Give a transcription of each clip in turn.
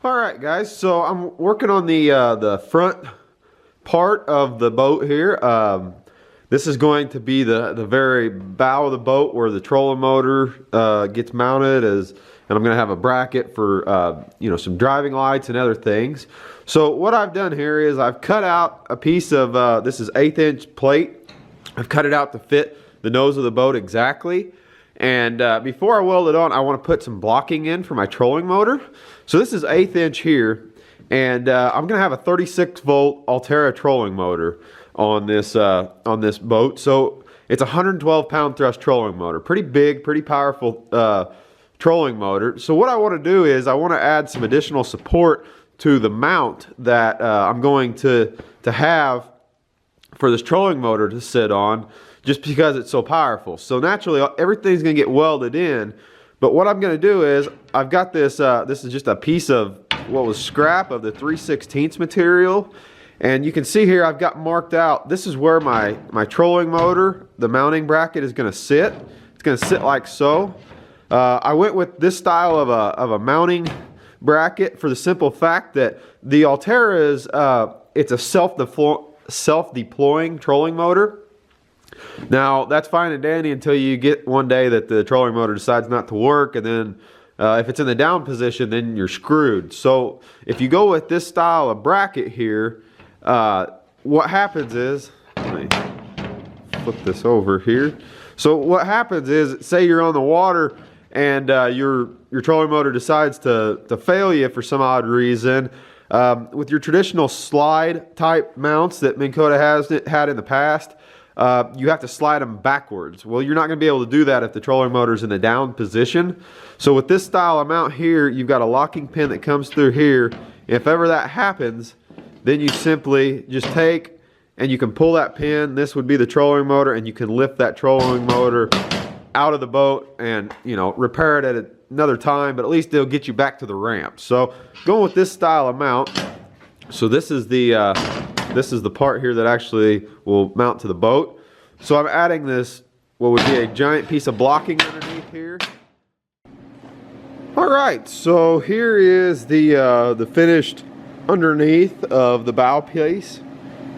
All right, guys. So I'm working on the front part of the boat here. This is going to be the very bow of the boat where the trolling motor gets mounted, and I'm going to have a bracket for some driving lights and other things. So what I've done here is I've cut out a piece of this is 1/8 inch plate. I've cut it out to fit the nose of the boat exactly. And before I weld it on, I want to put some blocking in for my trolling motor. So this is 1/8 inch here, and I'm going to have a 36 volt Altera trolling motor on this boat. So it's a 112 pound thrust trolling motor, pretty big, pretty powerful trolling motor. So what I want to do is I want to add some additional support to the mount that I'm going to have for this trolling motor to sit on, just because it's so powerful. So naturally everything's gonna get welded in, but what I'm gonna do is I've got this this is just a piece of what was scrap of the 3/16 material, and you can see here I've got marked out, this is where my trolling motor, the mounting bracket, is gonna sit. It's gonna sit like so. I went with this style of a mounting bracket for the simple fact that the Altera is it's a self-deploying trolling motor. Now that's fine and dandy until you get one day that the trolling motor decides not to work, and then if it's in the down position, then you're screwed. So if you go with this style of bracket here, what happens is, let me flip this over here. So what happens is, say you're on the water and your trolling motor decides to fail you for some odd reason. With your traditional slide type mounts that Minn Kota has had in the past, you have to slide them backwards. Well, you're not going to be able to do that if the trolling motor's in the down position. So with this style of mount here, you've got a locking pin that comes through here. If ever that happens, then you simply just take and you can pull that pin. This would be the trolling motor, and you can lift that trolling motor out of the boat and, you know, repair it at another time, but at least it'll get you back to the ramp. So going with this style of mount, so this is the part here that actually will mount to the boat. So I'm adding this, what would be a giant piece of blocking underneath here. All right, so here is the finished underneath of the bow piece.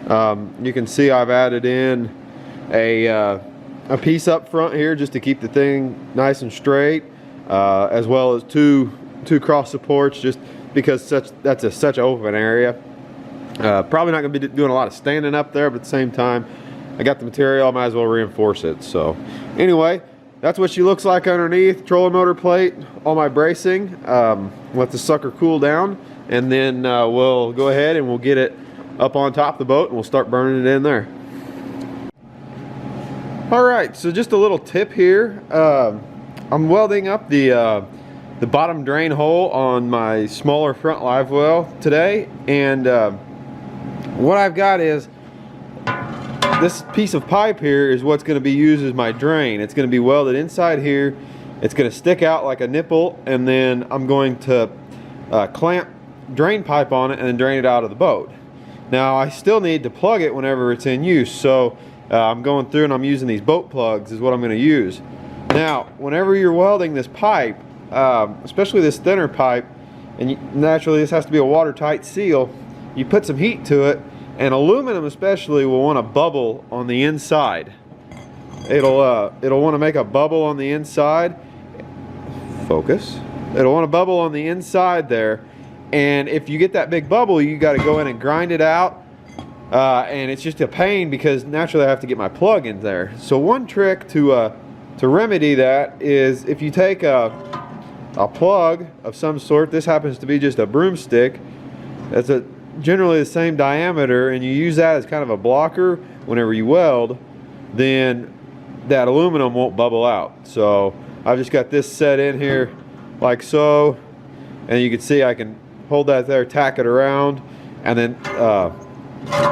You can see I've added in a piece up front here just to keep the thing nice and straight, as well as two cross supports, just because that's such an open area. Probably not going to be doing a lot of standing up there, but at the same time, I got the material, I might as well reinforce it. So anyway, that's what she looks like underneath. Trolling motor plate, all my bracing. Let the sucker cool down, and then we'll go ahead and we'll get it up on top of the boat and we'll start burning it in there. All right, so just a little tip here. I'm welding up the bottom drain hole on my smaller front live well today, and what I've got is this piece of pipe here is what's going to be used as my drain. It's going to be welded inside here. It's going to stick out like a nipple, and then I'm going to clamp drain pipe on it and then drain it out of the boat. Now I still need to plug it whenever it's in use, so I'm going through and I'm using these boat plugs is what I'm going to use. Now whenever you're welding this pipe, especially this thinner pipe, and naturally this has to be a watertight seal, you put some heat to it, and aluminum especially will want to bubble on the inside. It'll want to make a bubble on the inside. Focus. It'll want to bubble on the inside there, and if you get that big bubble, you got to go in and grind it out, and it's just a pain because naturally I have to get my plug in there. So one trick to remedy that is if you take a plug of some sort. This happens to be just a broomstick. That's generally the same diameter, and you use that as kind of a blocker whenever you weld, then that aluminum won't bubble out. So I've just got this set in here like so, and you can see I can hold that there, tack it around, and then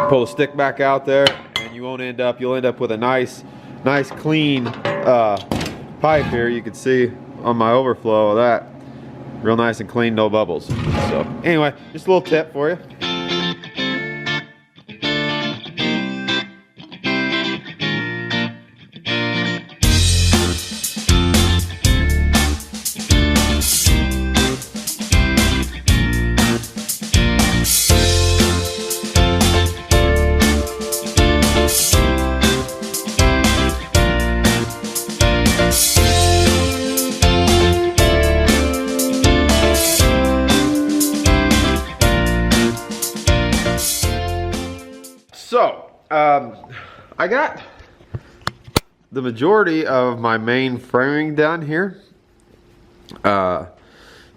pull the stick back out there, and you'll end up with a nice clean pipe here. You can see on my overflow of that, real nice and clean, no bubbles. So anyway, just a little tip for you. I got the majority of my main framing done here.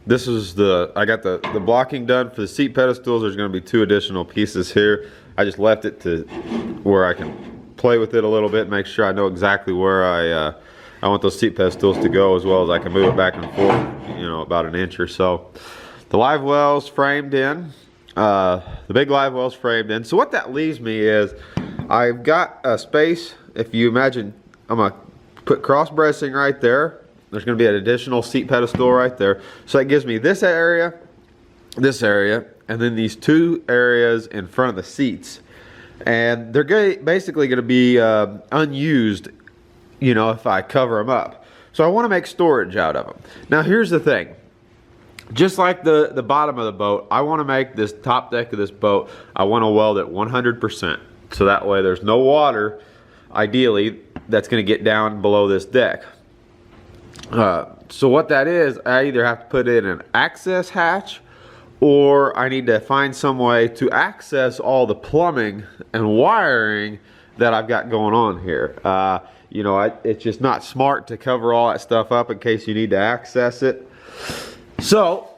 This is I got the blocking done for the seat pedestals. There's going to be 2 additional pieces here. I just left it to where I can play with it a little bit, make sure I know exactly where I want those seat pedestals to go, as well as I can move it back and forth, you know, about an inch or so. The live wells framed in. The big live wells framed in. So what that leaves me is I've got a space. If you imagine, I'm going to put cross bracing right there. There's going to be an additional seat pedestal right there. So that gives me this area, and then these 2 areas in front of the seats. And they're basically going to be unused, you know, if I cover them up. So I want to make storage out of them. Now here's the thing. Just like the bottom of the boat, I want to make this top deck of this boat, I want to weld it 100%. So that way there's no water, ideally, that's going to get down below this deck. So what that is, I either have to put in an access hatch, or I need to find some way to access all the plumbing and wiring that I've got going on here. You know, it's just not smart to cover all that stuff up in case you need to access it. So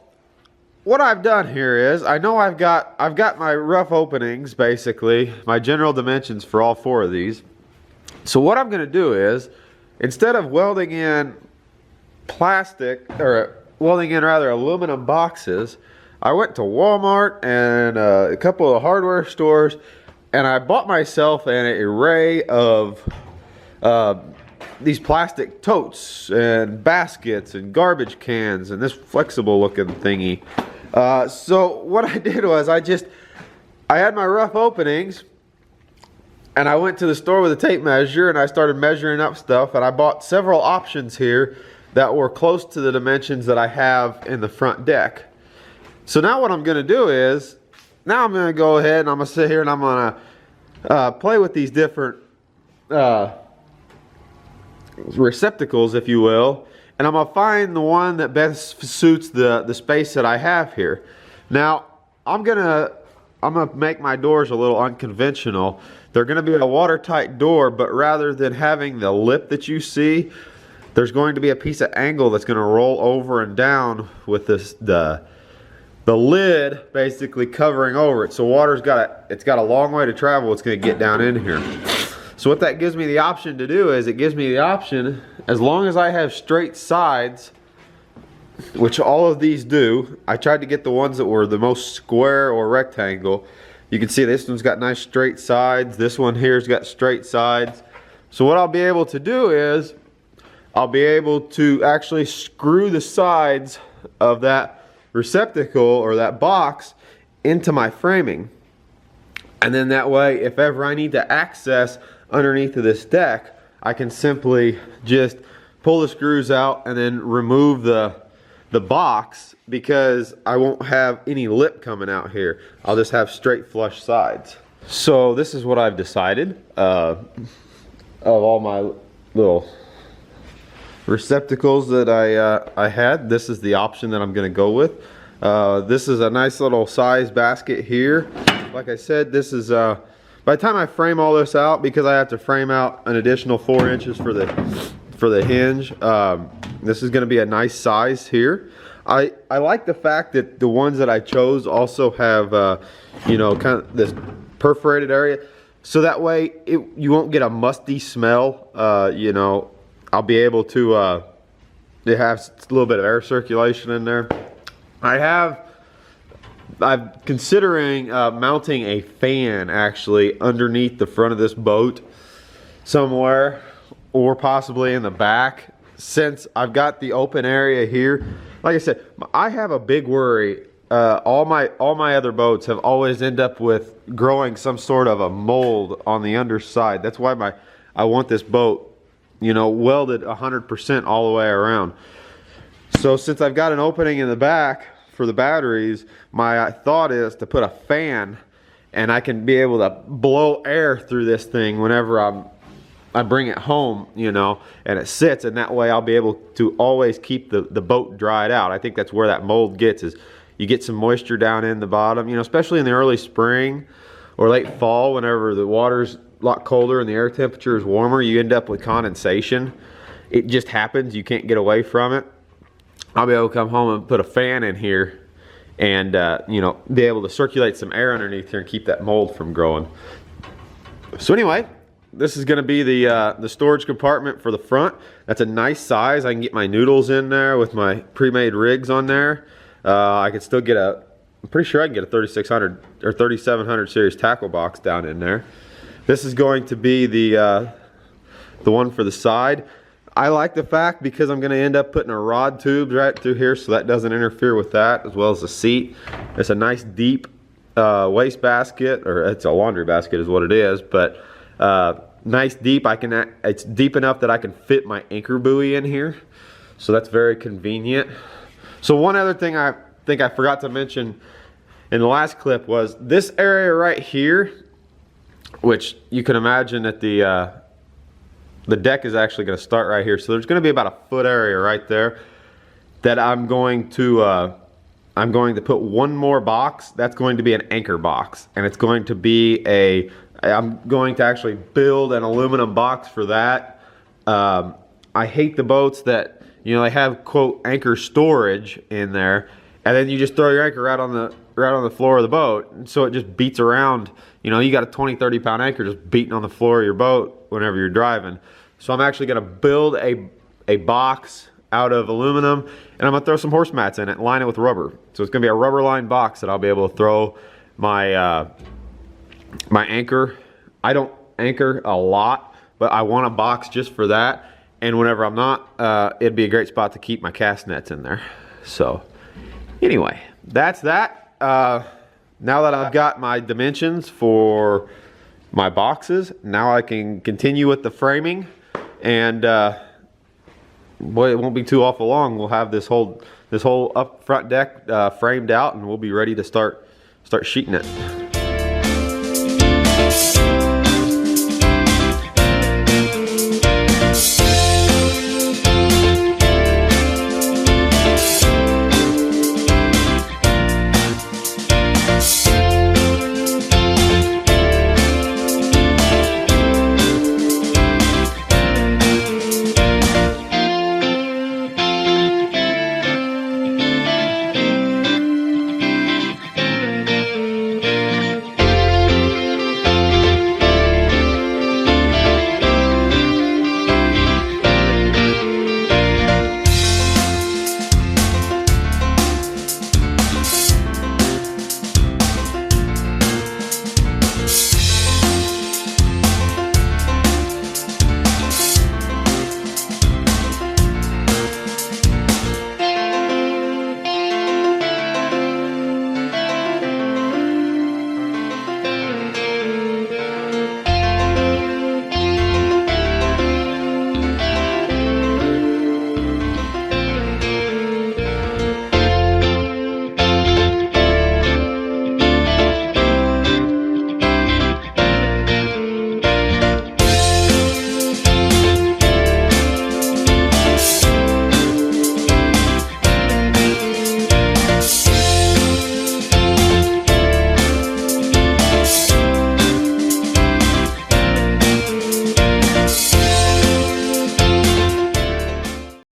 what I've done here is, I know I've got my rough openings, basically, my general dimensions for all 4 of these. So what I'm going to do is, instead of welding in plastic, or welding in rather aluminum boxes, I went to Walmart and a couple of hardware stores, and I bought myself an array of these plastic totes and baskets and garbage cans and this flexible looking thingy. So what I did was I had my rough openings, and I went to the store with a tape measure and I started measuring up stuff, and I bought several options here that were close to the dimensions that I have in the front deck. So now what I'm going to do is, now I'm going to go ahead and I'm going to sit here and I'm going to play with these different receptacles, if you will, and I'm going to find the one that best suits the space that I have here. Now I'm gonna make my doors a little unconventional. They're going to be a watertight door, but rather than having the lip that you see, there's going to be a piece of angle that's going to roll over and down with the lid basically covering over it. So water's got a long way to travel. It's going to get down in here. So what that gives me the option to do is, it gives me the option, as long as I have straight sides, which all of these do. I tried to get the ones that were the most square or rectangle. You can see this one's got nice straight sides. This one here's got straight sides. So what I'll be able to do is, I'll be able to actually screw the sides of that receptacle or that box into my framing. And then that way, if ever I need to access underneath of this deck, I can simply just pull the screws out and then remove the box, because I won't have any lip coming out here. I'll just have straight flush sides. So this is what I've decided of all my little receptacles that I had. This is the option that I'm going to go with. This is a nice little size basket here. Like I said, this is by the time I frame all this out, because I have to frame out an additional 4 inches for the hinge, this is going to be a nice size here. I like the fact that the ones that I chose also have you know, kind of this perforated area, so that way you won't get a musty smell. You know, I'll be able to have a little bit of air circulation in there. I'm considering mounting a fan actually underneath the front of this boat somewhere, or possibly in the back, since I've got the open area here. Like I said, I have a big worry. All my other boats have always ended up with growing some sort of a mold on the underside. That's why I want this boat, you know, welded 100% all the way around. So since I've got an opening in the back for the batteries, my thought is to put a fan, and I can be able to blow air through this thing whenever I bring it home, you know, and it sits, and that way I'll be able to always keep the boat dried out. I think that's where that mold gets, is you get some moisture down in the bottom, you know, especially in the early spring or late fall, whenever the water's lot colder and the air temperature is warmer, you end up with condensation. It just happens, you can't get away from it. I'll be able to come home and put a fan in here and you know, be able to circulate some air underneath here and keep that mold from growing. So anyway, this is going to be the storage compartment for the front. That's a nice size. I can get my noodles in there with my pre-made rigs on there. I could still get I'm pretty sure I can get a 3600 or 3700 series tackle box down in there. This is going to be the one for the side. I like the fact, because I'm going to end up putting a rod tube right through here, so that doesn't interfere with that, as well as the seat. It's a nice deep waste basket, or it's a laundry basket is what it is, but nice deep. It's deep enough that I can fit my anchor buoy in here, so that's very convenient. So one other thing I think I forgot to mention in the last clip was this area right here, which you can imagine that the deck is actually going to start right here. So there's going to be about a foot area right there that I'm going to put one more box. That's going to be an anchor box, and it's going to be I'm going to actually build an aluminum box for that. I hate the boats that, you know, they have quote anchor storage in there, and then you just throw your anchor right on the floor of the boat, and so it just beats around. You know, you got a 20-30 pound anchor just beating on the floor of your boat whenever you're driving. So I'm actually going to build a box out of aluminum, and I'm going to throw some horse mats in it and line it with rubber. So it's going to be a rubber lined box that I'll be able to throw my my anchor. I don't anchor a lot, but I want a box just for that. And whenever I'm not, it'd be a great spot to keep my cast nets in there. So anyway, that's that. Now that I've got my dimensions for my boxes, now I can continue with the framing, and boy, it won't be too awful long. We'll have this whole up front deck framed out, and we'll be ready to start sheeting it.